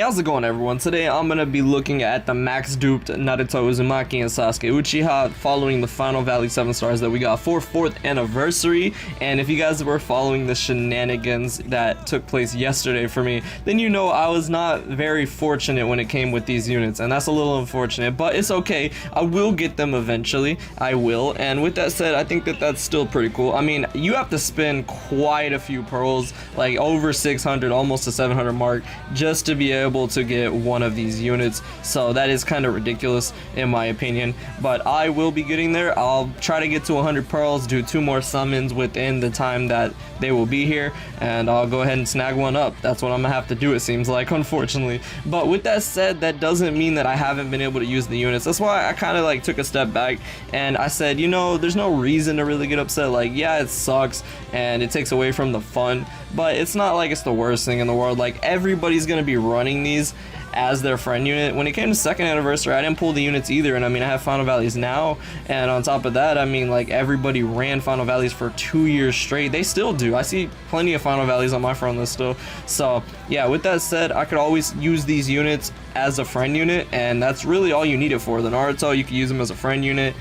How's it going, everyone? Today I'm going to be looking at the max duped Naruto, Uzumaki, and Sasuke Uchiha following the Final Valley 7 stars that we got for 4th anniversary. And if you guys were following the shenanigans that took place yesterday for me, then you know I was not very fortunate when it came with these units, and that's a little unfortunate, but it's okay. I will get them eventually. I will. And with that said, I think that that's still pretty cool. I mean, you have to spend quite a few pearls, like over 600, almost a 700 mark, just to be able to get one of these units. So that is kind of ridiculous in my opinion, but I will be getting there. I'll try to get to 100 pearls, do 2 more summons within the time that they will be here, and I'll go ahead and snag one up. That's what I'm gonna have to do, it seems like, unfortunately. But with that said, that doesn't mean that I haven't been able to use the units. That's why I kind of like took a step back and I said, you know, there's no reason to really get upset. Like, yeah, it sucks and it takes away from the fun, but it's not like it's the worst thing in the world. Like, everybody's gonna be running these as their friend unit. When it came to 2nd anniversary, I didn't pull the units either, and I mean, I have Final Valleys now, and on top of that, I mean, like, everybody ran Final Valleys for 2 years straight. They still do. I see plenty of Final Valleys on my friend list still. So yeah, with that said, I could always use these units as a friend unit, and that's really all you need it for. The Naruto, you can use them as a friend unit.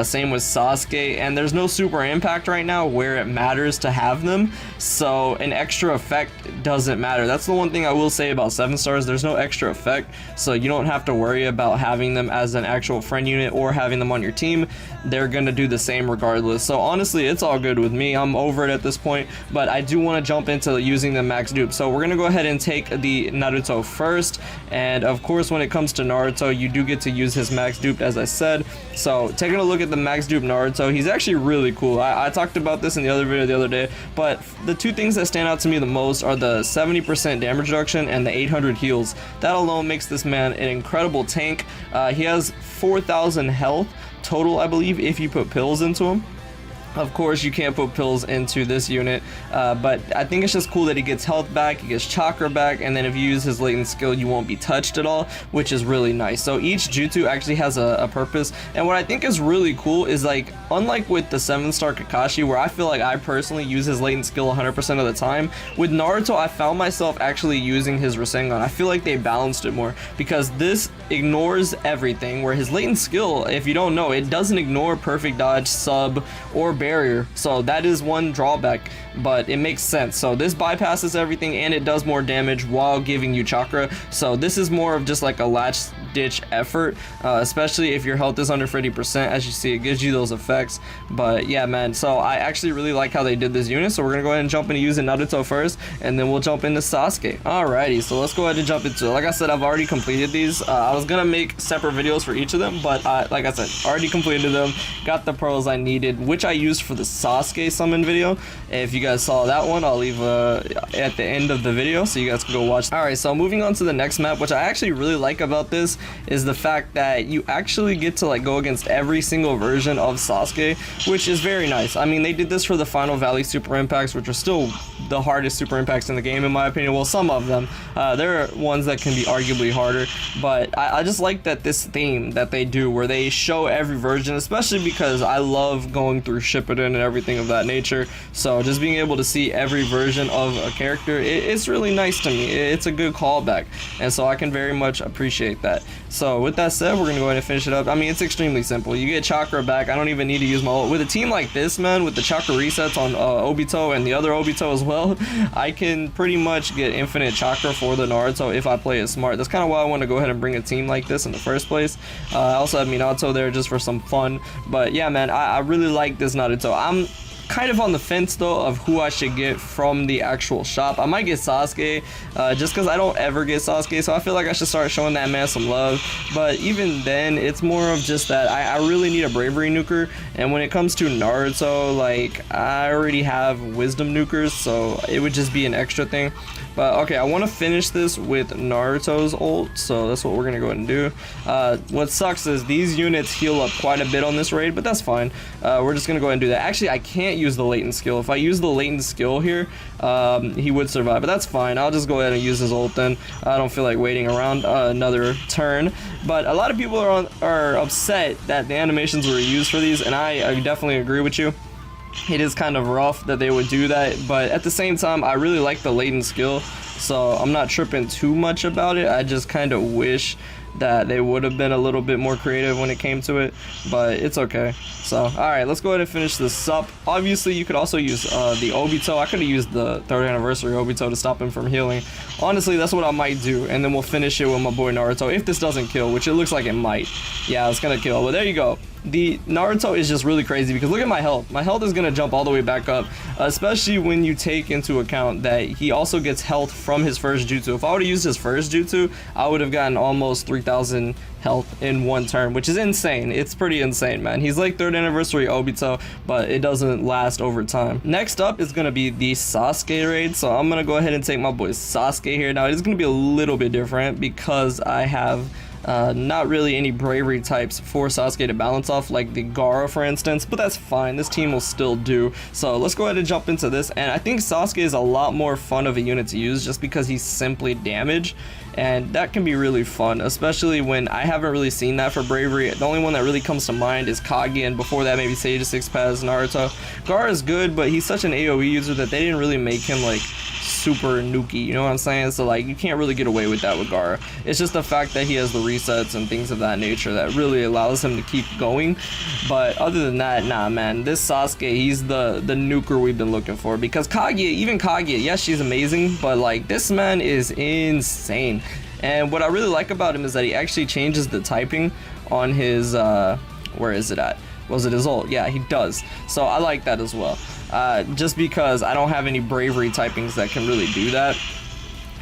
Same with Sasuke, and there's no super impact right now where it matters to have them, so an extra effect doesn't matter. That's the one thing I will say about 7 stars. There's no extra effect, so you don't have to worry about having them as an actual friend unit or having them on your team. They're gonna do the same regardless. So honestly, it's all good with me. I'm over it at this point, but I do want to jump into using the max dupe. So we're gonna go ahead and take the Naruto first, and of course when it comes to Naruto, you do get to use his max dupe, as I said. So taking a look at the max dupe Naruto, he's actually really cool. I talked about this in the other video the other day, but the 2 things that stand out to me the most are the 70% damage reduction and the 800 heals. That alone makes this man an incredible tank. He has 4,000 health total, I believe, if you put pills into him. Of course, you can't put pills into this unit, but I think it's just cool that he gets health back, he gets chakra back, and then if you use his latent skill, you won't be touched at all, which is really nice. So each jutsu actually has a purpose, and what I think is really cool is, like, unlike with the 7-star Kakashi, where I feel like I personally use his latent skill 100% of the time, with Naruto, I found myself actually using his Rasengan. I feel like they balanced it more, because this ignores everything, where his latent skill, if you don't know, it doesn't ignore perfect dodge, sub, or barrier. So that is one drawback, but it makes sense. So this bypasses everything, and it does more damage while giving you chakra. So this is more of just like a last ditch effort, especially if your health is under 50%. As you see, it gives you those effects. But yeah, man, so I actually really like how they did this unit. So we're gonna go ahead and jump into using Naruto first, and then we'll jump into Sasuke. Alrighty, so let's go ahead and jump into it. Like I said, I've already completed these. I was gonna make separate videos for each of them, but like I said, already completed them, got the pearls I needed, which I used for the Sasuke summon video. If you guys saw that one, I'll leave at the end of the video so you guys can go watch. Alright, so moving on to the next map, which I actually really like about this is the fact that you actually get to, like, go against every single version of Sasuke, which is very nice. I mean, they did this for the Final Valley Super Impacts, which are still the hardest Super Impacts in the game, in my opinion. Well, some of them. There are ones that can be arguably harder, but I just like that this theme that they do, where they show every version, especially because I love going through Shippuden and everything of that nature. So just being able to see every version of a character, it's really nice to me. It's a good callback, and so I can very much appreciate that. So with that said, we're gonna go ahead and finish it up. I mean, it's extremely simple. You get chakra back. I don't even need to use my ult. With a team like this, man, with the chakra resets on Obito and the other Obito as well, I can pretty much get infinite chakra for the Naruto if I play it smart. That's kind of why I want to go ahead and bring a team like this in the first place. I also have Minato there just for some fun. But yeah, man, I really like this Naruto. I'm kind of on the fence though of who I should get from the actual shop. I might get Sasuke, just because I don't ever get Sasuke, so I feel like I should start showing that man some love. But even then, it's more of just that I really need a bravery nuker, and when it comes to Naruto, like, I already have wisdom nukers, so it would just be an extra thing. But okay, I want to finish this with Naruto's ult, so that's what we're gonna go ahead and do. What sucks is these units heal up quite a bit on this raid, but that's fine. We're just gonna go ahead and do that. Actually, I can't use the latent skill. If I use the latent skill here, he would survive, but that's fine. I'll just go ahead and use his ult then. I don't feel like waiting around another turn. But a lot of people are upset that the animations were used for these, and I definitely agree with you. It is kind of rough that they would do that, but at the same time, I really like the latent skill. so I'm not tripping too much about it. I just kind of wish that they would have been a little bit more creative when it came to it, but it's okay. So alright, let's go ahead and finish this up. Obviously you could also use the Obito. I could have used the 3rd anniversary Obito to stop him from healing. Honestly, that's what I might do, and then we'll finish it with my boy Naruto if this doesn't kill, which it looks like it might. Yeah, it's gonna kill, but there you go. The Naruto is just really crazy because look at my health. My health is gonna jump all the way back up, especially when you take into account that he also gets health from his first jutsu. If I would have used his first jutsu, I would have gotten almost 3,000 health in one turn, which is insane. It's pretty insane, man. He's like 3rd anniversary Obito, but it doesn't last over time. Next up is gonna be the Sasuke raid, so I'm gonna go ahead and take my boy Sasuke here. Now it's gonna be a little bit different because I have not really any bravery types for Sasuke to balance off, like the Gaara for instance, but that's fine. This team will still do. So let's go ahead and jump into this, and I think Sasuke is a lot more fun of a unit to use just because he's simply damage, and that can be really fun, especially when I haven't really seen that for bravery. The only one that really comes to mind is Kage, and before that maybe Sage 6 Paz, Naruto. Gaara is good, but he's such an AoE user that they didn't really make him like super nuky, you know what I'm saying? So like you can't really get away with that with Gaara. It's just the fact that he has the resets and things of that nature that really allows him to keep going. But other than that, nah man, this Sasuke, he's the nuker we've been looking for, because Kage, even Kage, yes, she's amazing, but like this man is insane. And what I really like about him is that he actually changes the typing on his where is it at? Was it his ult? Yeah, he does. So I like that as well. Just because I don't have any bravery typings that can really do that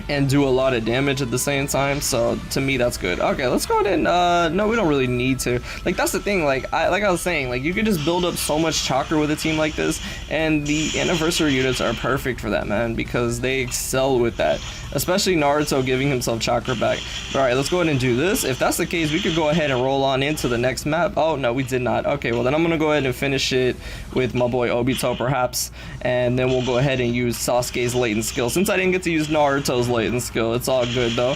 and do a lot of damage at the same time, so to me that's good. Okay, let's go ahead and no, we don't really need to. Like that's the thing, like I was saying, like you could just build up so much chakra with a team like this, and the anniversary units are perfect for that, man, because they excel with that, especially Naruto giving himself chakra back. All right, let's go ahead and do this. If that's the case, we could go ahead and roll on into the next map. Oh no, we did not. Okay, well then I'm gonna go ahead and finish it with my boy Obito perhaps, and then we'll go ahead and use Sasuke's latent skill. Since I didn't get to use Naruto's latent skill, it's all good though.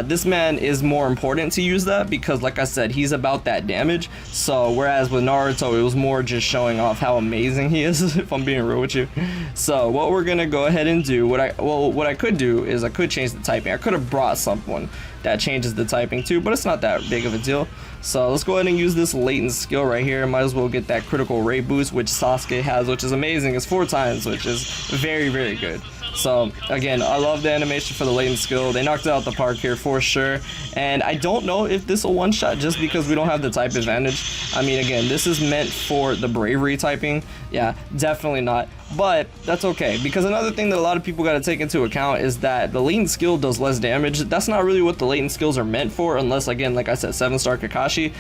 This man is more important to use that because like I said, he's about that damage. So whereas with Naruto it was more just showing off how amazing he is, if I'm being real with you. So what we're gonna go ahead and do, what I could do is I could change the typing. I could have brought someone that changes the typing too, but it's not that big of a deal. So let's go ahead and use this latent skill right here. Might as well get that critical rate boost, which Sasuke has, which is amazing. It's 4 times, which is very, very good. So again, I love the animation for the latent skill. They knocked it out the park here for sure. And I don't know if this will one-shot just because we don't have the type advantage. I mean, again, this is meant for the bravery typing. Yeah, definitely not. But that's okay, because another thing that a lot of people got to take into account is that the latent skill does less damage. That's not really what the latent skills are meant for, unless, again, like I said, 7-star Kakashi.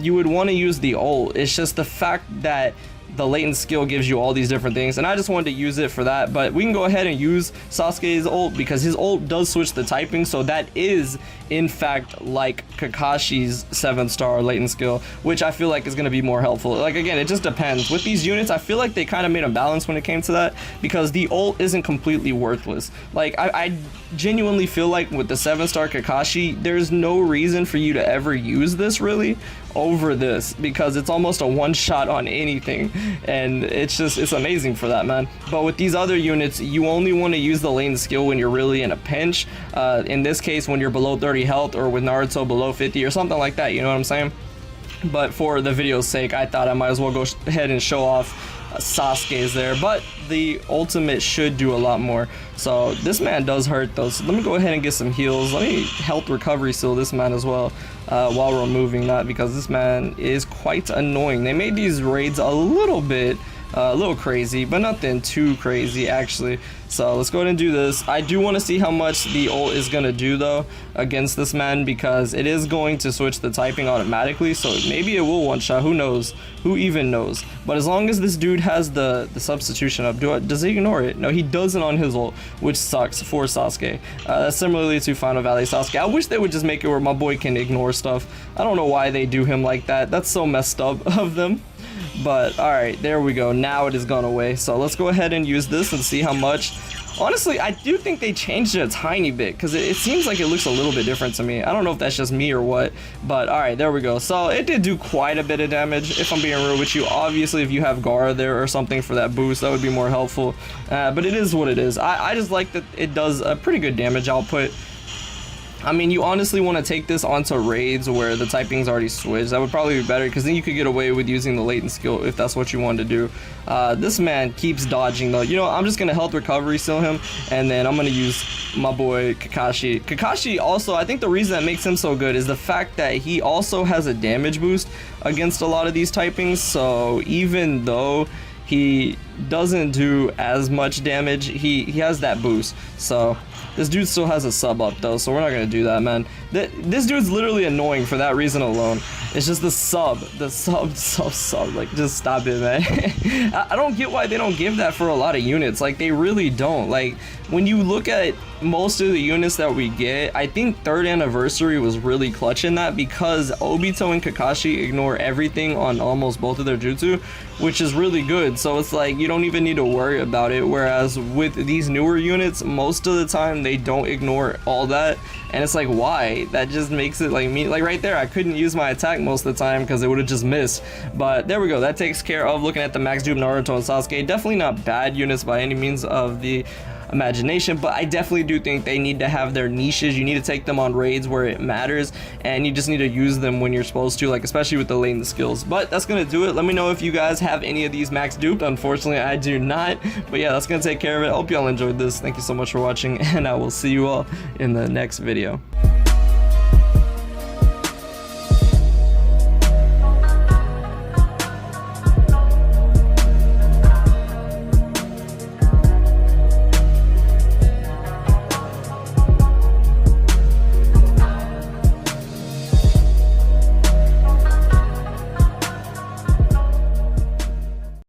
You would want to use the ult. It's just the fact that the latent skill gives you all these different things, and I just wanted to use it for that. But we can go ahead and use Sasuke's ult because his ult does switch the typing, so that is in fact like Kakashi's 7-star latent skill, which I feel like is going to be more helpful. Like again, it just depends. With these units, I feel like they kind of made a balance when it came to that, because the ult isn't completely worthless. Like I genuinely feel like with the 7-star Kakashi, there's no reason for you to ever use this really over this, because it's almost a one-shot on anything, and it's amazing for that, man. But with these other units, you only want to use the latent skill when you're really in a pinch. In this case, when you're below 30 health, or with Naruto below 50 or something like that, you know what I'm saying? But for the video's sake, I thought I might as well go ahead and show off Sasuke's there, but the ultimate should do a lot more. So this man does hurt though, so let me go ahead and get some heals. Let me health recovery seal this man as well, while removing that, because this man is quite annoying. They made these raids a little crazy, but nothing too crazy actually. So let's go ahead and do this. I do want to see how much the ult is going to do though against this man, because it is going to switch the typing automatically, so maybe it will one-shot. Who knows? Who even knows? But as long as this dude has the substitution up, does he ignore it? No, he doesn't on his ult, which sucks for Sasuke. That's similarly to Final Valley Sasuke. I wish they would just make it where my boy can ignore stuff. I don't know why they do him like that. That's so messed up of them. But alright, there we go. Now it has gone away. So let's go ahead and use this and see how much Honestly, I do think they changed it a tiny bit because it seems like it looks a little bit different to me. I don't know if that's just me or what, but all right, there we go. So it did do quite a bit of damage, if I'm being real with you. Obviously, if you have Gara there or something for that boost, that would be more helpful, but it is what it is. I just like that it does a pretty good damage output. I mean, you honestly want to take this onto raids where the typing's already switched. That would probably be better because then you could get away with using the latent skill if that's what you want to do. This man keeps dodging though. You know, I'm just going to health recovery seal him, and then I'm going to use my boy Kakashi. Kakashi also, I think the reason that makes him so good is the fact that he also has a damage boost against a lot of these typings. So even though he doesn't do as much damage, he has that boost. So this dude still has a sub up though, so we're not gonna do that, man. This dude's literally annoying for that reason alone. It's just the sub. Like, just stop it, man. I don't get why they don't give that for a lot of units. Like, they really don't. Like, when you look at most of the units that we get, I think 3rd anniversary was really clutch in that because Obito and Kakashi ignore everything on almost both of their jutsu, which is really good. So it's like you don't even need to worry about it, whereas with these newer units, most of the time they don't ignore all that, and it's like, why? That just makes it like me, like right there, I couldn't use my attack most of the time because it would have just missed. But there we go, that takes care of looking at the max dupe Naruto and Sasuke. Definitely not bad units by any means of the imagination, but I definitely do think they need to have their niches. You need to take them on raids where it matters, and you just need to use them when you're supposed to, like especially with the latent skills. But that's gonna do it. Let me know if you guys have any of these max duped. Unfortunately, I do not, but yeah, that's gonna take care of it. Hope y'all enjoyed this. Thank you so much for watching, and I will see you all in the next video.